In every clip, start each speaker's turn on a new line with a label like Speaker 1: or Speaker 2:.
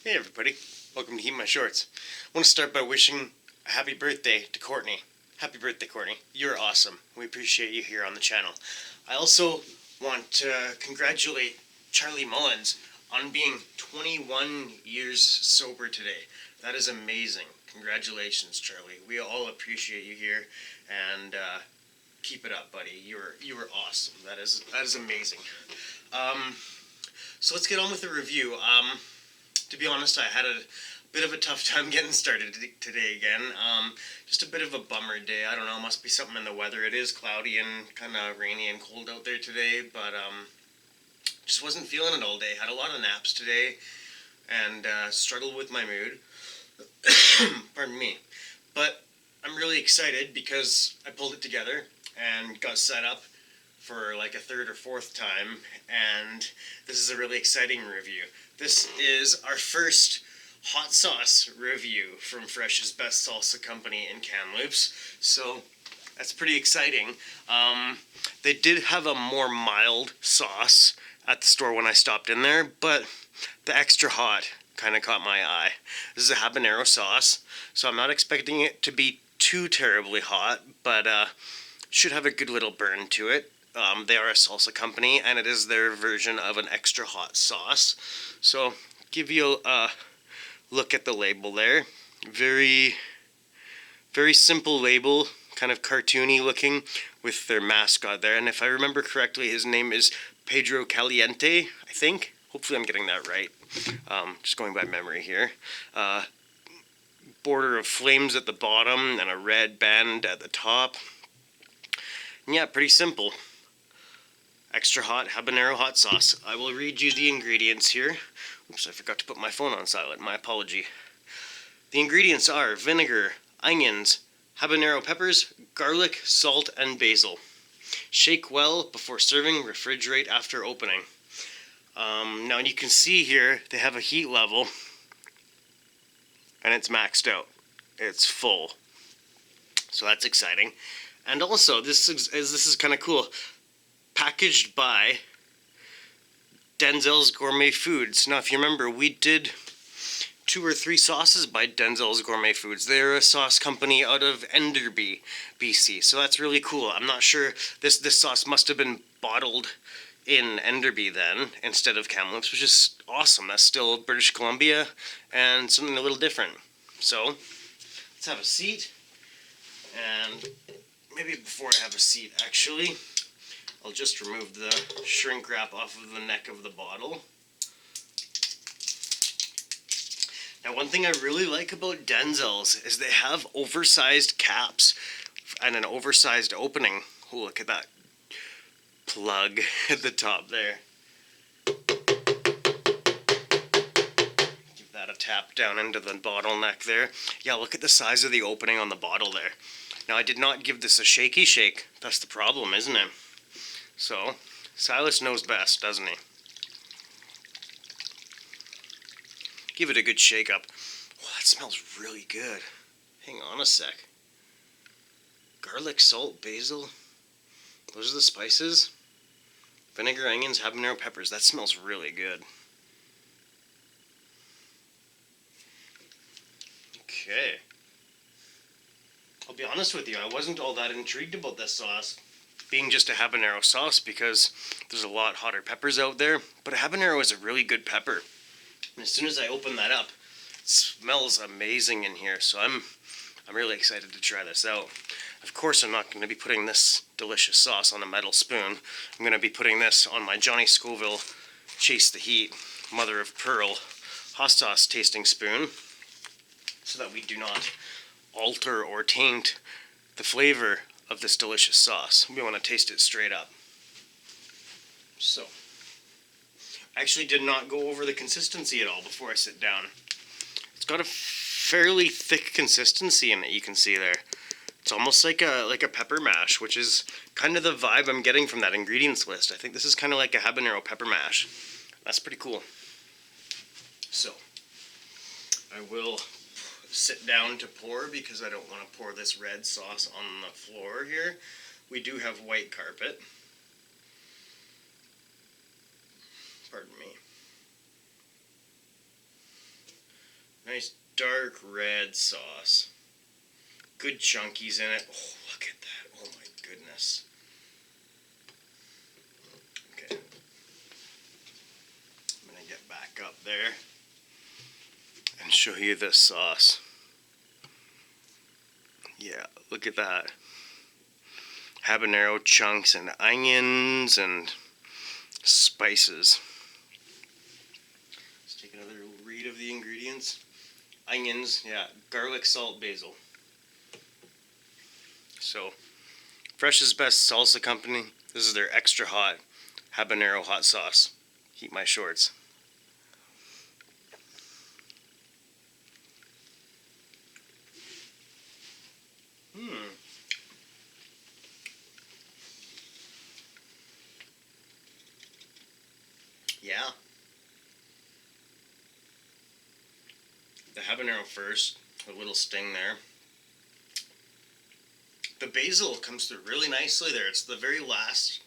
Speaker 1: Hey everybody, welcome to Heat My Shorts. I want to start by wishing a happy birthday to Courtney. Happy birthday, Courtney. You're awesome. We appreciate you here on the channel. I also want to congratulate Charlie Mullins on being 21 years sober today. That is amazing. Congratulations, Charlie. We all appreciate you here, and keep it up, buddy. You were awesome. That is amazing. So let's get on with the review. To be honest, I had a bit of a tough time getting started today again. Just a bit of a bummer day. I don't know, must be something in the weather. It is cloudy and kind of rainy and cold out there today, but just wasn't feeling it all day. Had a lot of naps today and struggled with my mood. Pardon me. But I'm really excited because I pulled it together and got set up for like a third or fourth time, and this is a really exciting review. This is our first hot sauce review from Is Best Salsa Company in Kamloops, so that's pretty exciting. They did have a more mild sauce at the store when I stopped in there, but the extra hot kind of caught my eye. This is a habanero sauce, so I'm not expecting it to be too terribly hot, but should have a good little burn to it. They are a salsa company, and it is their version of an extra hot sauce. So, give you a look at the label there. Very, very simple label, kind of cartoony looking, with their mascot there. And if I remember correctly, his name is Pedro Caliente, I think. Hopefully I'm getting that right. Just going by memory here. Border of flames at the bottom, and a red band at the top. And yeah, pretty simple. Extra hot habanero hot sauce. I will read you the ingredients here. Oops, I forgot to put my phone on silent. My apology. The ingredients are vinegar, onions, habanero peppers, garlic, salt, and basil. Shake well before serving. Refrigerate after opening. Now you can see here they have a heat level, and it's maxed out. It's full. So that's exciting. And also, this is kind of cool. Packaged by Denzel's Gourmet Foods. Now, if you remember, we did 2 or 3 sauces by Denzel's Gourmet Foods. They're a sauce company out of Enderby, BC. So that's really cool. I'm not sure, this sauce must have been bottled in Enderby then, instead of Kamloops, which is awesome. That's still British Columbia, and something a little different. So, let's have a seat. And maybe before I have a seat, actually, I'll just remove the shrink wrap off of the neck of the bottle. Now, one thing I really like about Denzel's is they have oversized caps and an oversized opening. Oh, look at that plug at the top there. Give that a tap down into the bottleneck there. Yeah, look at the size of the opening on the bottle there. Now, I did not give this a shaky shake. That's the problem, isn't it? So, Silas knows best, doesn't he? Give it a good shake up. Oh, that smells really good. Hang on a sec. Garlic, salt, basil. Those are the spices. Vinegar, onions, habanero peppers. That smells really good. Okay. I'll be honest with you, I wasn't all that intrigued about this sauce being just a habanero sauce because there's a lot hotter peppers out there, but a habanero is a really good pepper. And as soon as I open that up, it smells amazing in here, so I'm really excited to try this out. Of course, I'm not going to be putting this delicious sauce on a metal spoon. I'm going to be putting this on my Johnny Scoville Chase the Heat Mother of Pearl hot sauce tasting spoon, so that we do not alter or taint the flavor of this delicious sauce. We want to taste it straight up. So, I actually did not go over the consistency at all before I sit down. It's got a fairly thick consistency in it, you can see there. It's almost like a pepper mash, which is kind of the vibe I'm getting from that ingredients list. I think this is kind of like a habanero pepper mash. That's pretty cool. So, I will sit down to pour because I don't want to pour this red sauce on the floor here. We do have white carpet. Pardon me. Nice dark red sauce. Good chunkies in it. Oh, look at that. Oh my goodness. Okay. I'm going to get back up there and show you this sauce. Yeah, look at that. Habanero chunks and onions and spices. Let's take another read of the ingredients. Onions, yeah, garlic, salt, basil. So, Is Best Salsa Company. This is their extra hot habanero hot sauce. Heat my shorts. Yeah. The habanero first, a little sting there. The basil comes through really nicely there. It's the very last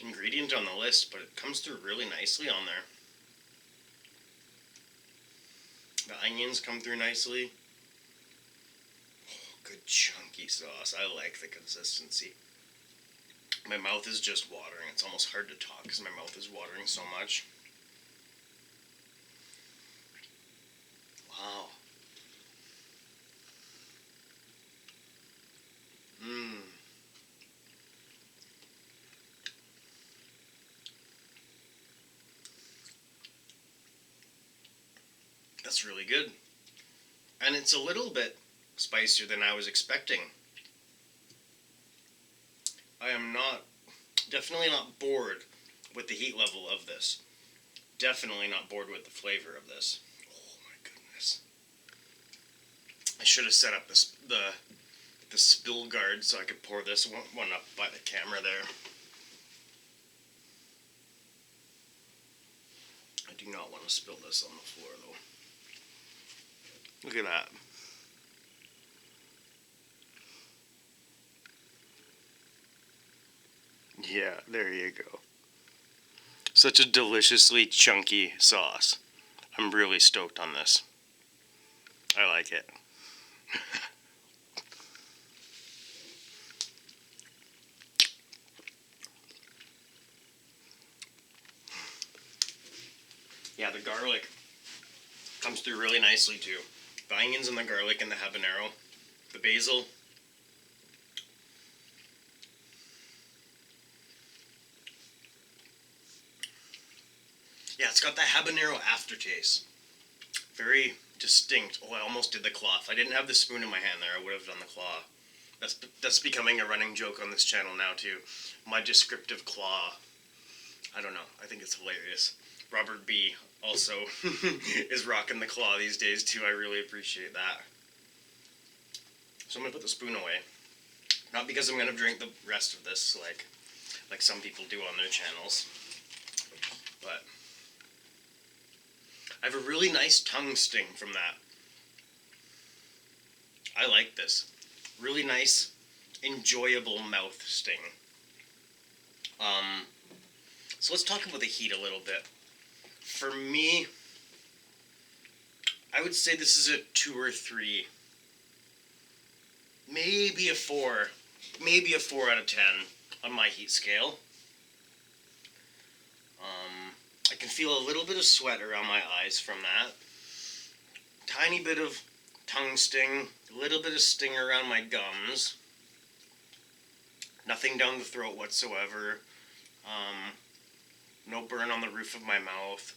Speaker 1: ingredient on the list, but it comes through really nicely on there. The onions come through nicely. Oh, good chunky sauce. I like the consistency. My mouth is just watering. It's almost hard to talk because my mouth is watering so much. Wow. Mmm. That's really good. And it's a little bit spicier than I was expecting. I am definitely not bored with the heat level of this. Definitely not bored with the flavor of this. Oh my goodness. I should have set up the spill guard so I could pour this one up by the camera there. I do not want to spill this on the floor though. Look at that. Yeah, there you go. Such a deliciously chunky sauce. I'm really stoked on this. I like it. Yeah, the garlic comes through really nicely too. The onions and the garlic and the habanero. The basil. Yeah, it's got that habanero aftertaste. Very distinct. Oh, I almost did the claw. If I didn't have the spoon in my hand there, I would have done the claw. That's becoming a running joke on this channel now too. My descriptive claw. I don't know. I think it's hilarious. Robert B. also is rocking the claw these days too. I really appreciate that. So I'm gonna put the spoon away. Not because I'm gonna drink the rest of this like some people do on their channels, but I have a really nice tongue sting from that. I like this. Really nice, enjoyable mouth sting. So let's talk about the heat a little bit. For me, I would say this is a 2 or 3. Maybe a 4. Maybe a 4 out of 10 on my heat scale. I can feel a little bit of sweat around my eyes from that. Tiny bit of tongue sting, a little bit of sting around my gums. Nothing down the throat whatsoever. No burn on the roof of my mouth.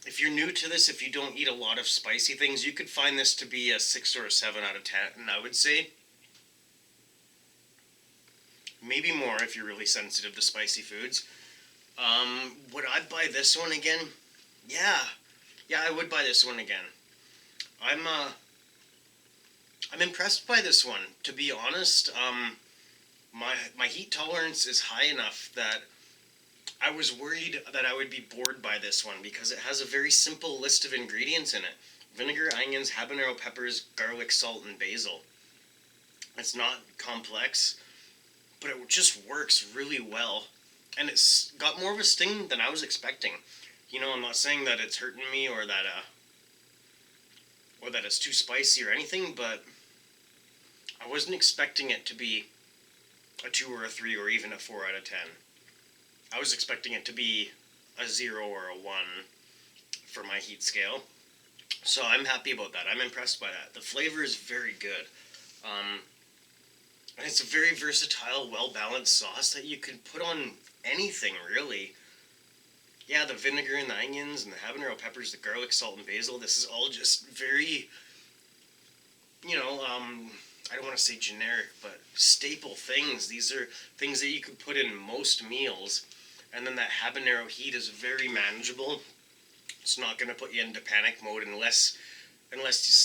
Speaker 1: If you're new to this, if you don't eat a lot of spicy things, you could find this to be a 6 or a 7 out of 10, I would say. Maybe more if you're really sensitive to spicy foods. Would I buy this one again? Yeah, I would buy this one again. I'm impressed by this one, to be honest. My heat tolerance is high enough that I was worried that I would be bored by this one because it has a very simple list of ingredients in it. Vinegar, onions, habanero peppers, garlic, salt, and basil. It's not complex, but it just works really well. And it's got more of a sting than I was expecting. You know, I'm not saying that it's hurting me or that or that it's too spicy or anything, but I wasn't expecting it to be a 2 or a 3 or even a 4 out of 10. I was expecting it to be a 0 or a 1 for my heat scale. So I'm happy about that. I'm impressed by that. The flavor is very good. And it's a very versatile, well-balanced sauce that you can put on anything, really. Yeah, the vinegar and the onions and the habanero peppers, the garlic, salt, and basil, this is all just very, I don't want to say generic, but staple things. These are things that you could put in most meals. And then that habanero heat is very manageable. It's not going to put you into panic mode unless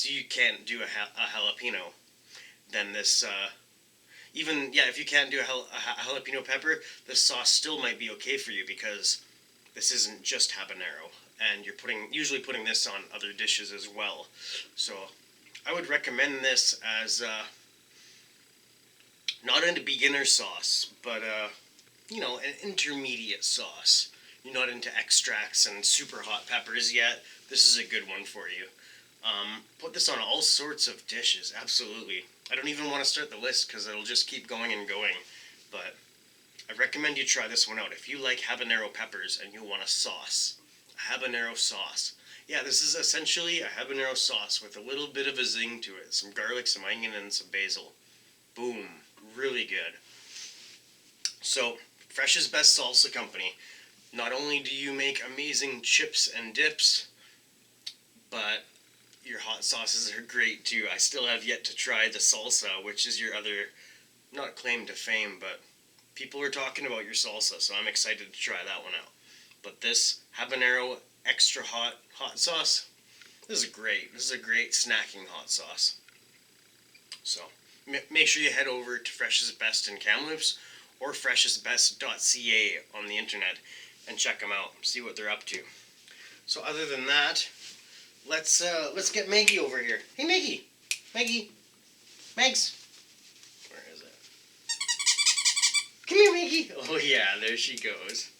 Speaker 1: you can't do a jalapeno. Then this, if you can't do a jalapeno pepper, this sauce still might be okay for you because this isn't just habanero. And you're usually putting this on other dishes as well. So I would recommend this as not a beginner sauce, but an intermediate sauce. You're not into extracts and super hot peppers yet. This is a good one for you. Put this on all sorts of dishes, absolutely. I don't even want to start the list because it'll just keep going and going. But I recommend you try this one out. If you like habanero peppers and you want a sauce, a habanero sauce. Yeah, this is essentially a habanero sauce with a little bit of a zing to it. Some garlic, some onion, and some basil. Boom. Really good. So, Is Best Salsa Company. Not only do you make amazing chips and dips, but your hot sauces are great too. I still have yet to try the salsa, which is your other, not claim to fame, but people are talking about your salsa, so I'm excited to try that one out. But this habanero extra hot sauce, this is great. This is a great snacking hot sauce. So make sure you head over to Fresh's Best in Kamloops or freshestbest.ca on the internet and check them out, see what they're up to. So other than that, let's get Maggie over here. Hey Maggie, Megs, where is it? Come here, Maggie. Oh yeah, there she goes.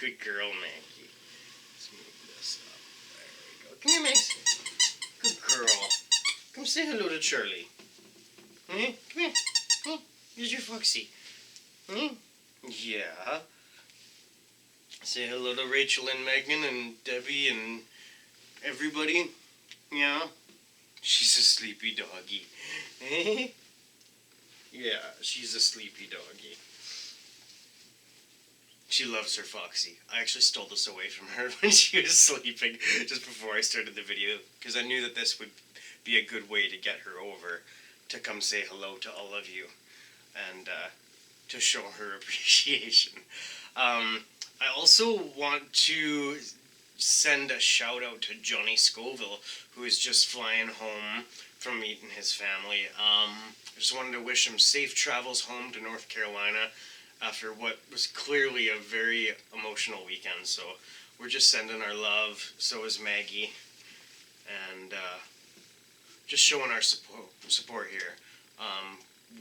Speaker 1: Good girl, Maggie. Let's move this up. There we go. Come here, Megs. Good girl. Come say hello to Charlie. Come here. Here's your Foxy. Yeah. Say hello to Rachel and Megan and Debbie and everybody. Yeah. She's a sleepy doggy. Yeah, she's a sleepy doggy. She loves her Foxy. I actually stole this away from her when she was sleeping just before I started the video because I knew that this would be a good way to get her over to come say hello to all of you and to show her appreciation. I also want to send a shout out to Johnny Scoville, who is just flying home from meeting his family. I just wanted to wish him safe travels home to North Carolina after what was clearly a very emotional weekend. So we're just sending our love. So is Maggie, and just showing our support here.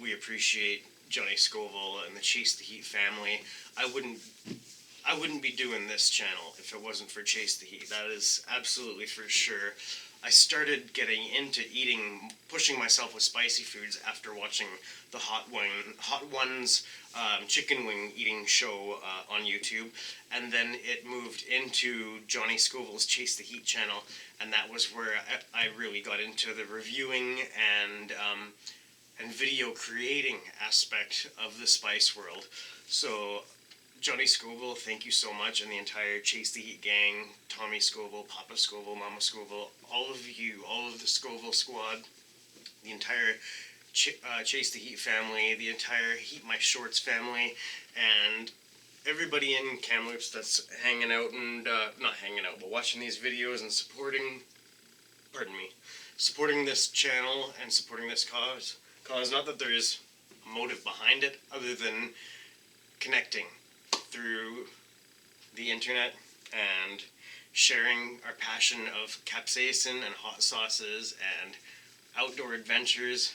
Speaker 1: We appreciate Johnny Scoville and the Chase the Heat family. I wouldn't be doing this channel if it wasn't for Chase the Heat. That is absolutely for sure. I started getting into pushing myself with spicy foods after watching the Hot Ones chicken wing eating show on YouTube, and then it moved into Johnny Scoville's Chase the Heat channel, and that was where I really got into the reviewing and video creating aspect of the spice world. So Johnny Scoville, thank you so much, and the entire Chase the Heat gang, Tommy Scoville, Papa Scoville, Mama Scoville, all of you, all of the Scoville squad, the entire Chase the Heat family, the entire Heat My Shorts family, and everybody in Kamloops that's hanging out and, not hanging out, but watching these videos and supporting this channel and supporting this cause. Not that there is a motive behind it other than connecting through the internet and sharing our passion of capsaicin and hot sauces and outdoor adventures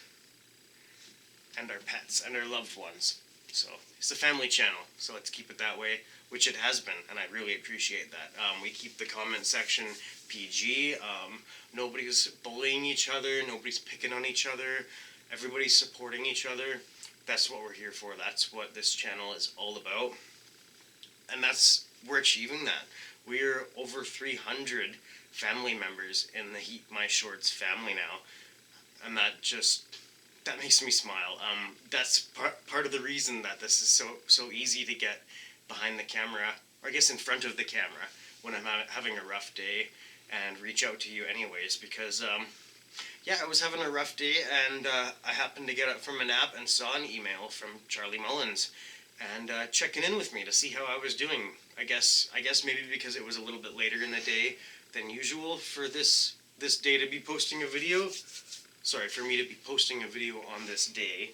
Speaker 1: and our pets and our loved ones. So it's a family channel, so let's keep it that way, which it has been, and I really appreciate that. We keep the comment section PG. Nobody's bullying each other. Nobody's picking on each other. Everybody's supporting each other. That's what we're here for. That's what this channel is all about. And we're achieving that. We're over 300 family members in the Heat My Shorts family now. And that makes me smile. That's part of the reason that this is so easy to get behind the camera, or I guess in front of the camera, when I'm having a rough day, and reach out to you anyways, because I was having a rough day, and I happened to get up from a nap and saw an email from Charlie Mullins, and checking in with me to see how I was doing. I guess maybe because it was a little bit later in the day than usual for this day to be posting a video. Sorry, for me to be posting a video on this day.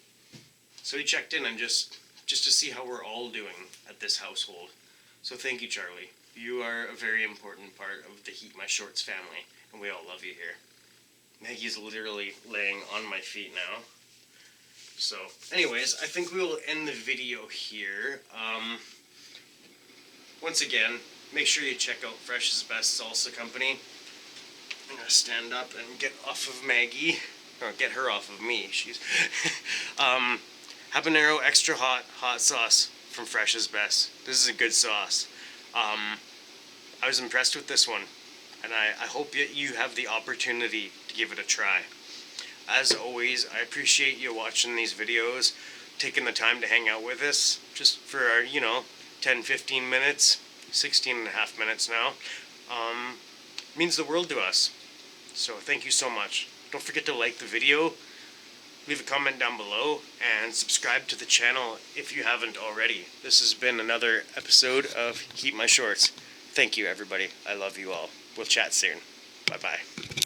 Speaker 1: So he checked in and just to see how we're all doing at this household. So thank you, Charlie. You are a very important part of the Heat My Shorts family, and we all love you here. Maggie's literally laying on my feet now. So, anyways, I think we will end the video here. Once again, make sure you check out Is Best Salsa Company. I'm gonna stand up and get off of Maggie, or get her off of me. She's Habanero Extra Hot Sauce from Is Best. This is a good sauce. I was impressed with this one, and I hope that you have the opportunity to give it a try. As always, I appreciate you watching these videos, taking the time to hang out with us, just for our, 10-15 minutes, 16 and a half minutes now. Means the world to us. So thank you so much. Don't forget to like the video, leave a comment down below, and subscribe to the channel if you haven't already. This has been another episode of Keep My Shorts. Thank you, everybody. I love you all. We'll chat soon. Bye-bye.